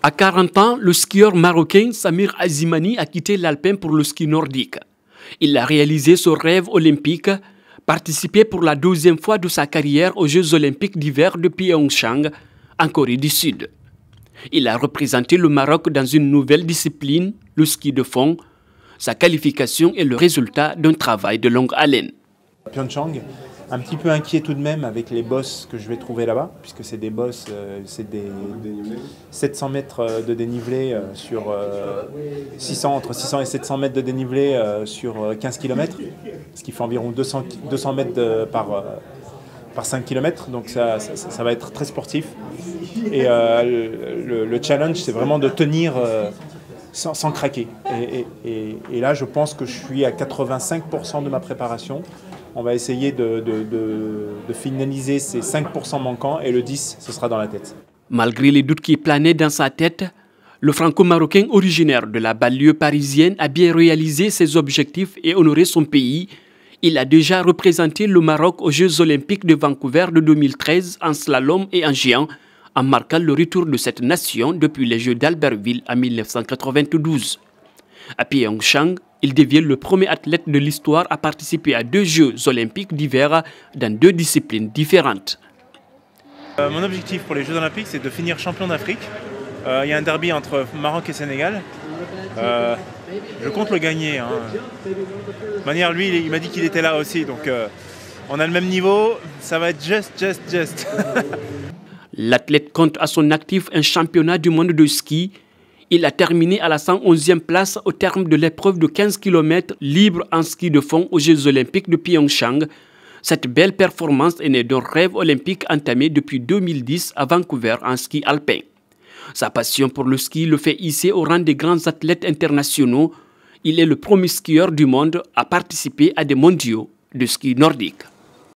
À 40 ans, le skieur marocain Samir Azimani a quitté l'alpin pour le ski nordique. Il a réalisé son rêve olympique, participer pour la 12e fois de sa carrière aux Jeux olympiques d'hiver de Pyeongchang, en Corée du Sud. Il a représenté le Maroc dans une nouvelle discipline, le ski de fond. Sa qualification est le résultat d'un travail de longue haleine. Pyeongchang, un petit peu inquiet tout de même avec les bosses que je vais trouver là-bas, puisque c'est des bosses, c'est des 700 mètres de dénivelé sur entre 600 et 700 mètres de dénivelé sur 15 km, ce qui fait environ 200 mètres par 5 km, donc ça va être très sportif. Et le challenge, c'est vraiment de tenir sans craquer. Et là, je pense que je suis à 85% de ma préparation. On va essayer de finaliser ces 5% manquants et le 10%, ce sera dans la tête. Malgré les doutes qui planaient dans sa tête, le franco-marocain originaire de la banlieue parisienne a bien réalisé ses objectifs et honoré son pays. Il a déjà représenté le Maroc aux Jeux olympiques de Vancouver de 2013 en slalom et en géant, en marquant le retour de cette nation depuis les Jeux d'Albertville en 1992. À Pyeongchang, il devient le premier athlète de l'histoire à participer à 2 Jeux olympiques d'hiver dans 2 disciplines différentes. Mon objectif pour les Jeux olympiques, c'est de finir champion d'Afrique. Il y a un derby entre Maroc et Sénégal. Je compte le gagner. De toute manière, lui, il m'a dit qu'il était là aussi, donc on a le même niveau. Ça va être just. L'athlète compte à son actif un championnat du monde de ski. Il a terminé à la 111e place au terme de l'épreuve de 15 km libre en ski de fond aux Jeux olympiques de Pyeongchang. Cette belle performance est née d'un rêve olympique entamé depuis 2010 à Vancouver en ski alpin. Sa passion pour le ski le fait hisser au rang des grands athlètes internationaux. Il est le premier skieur du monde à participer à des mondiaux de ski nordique.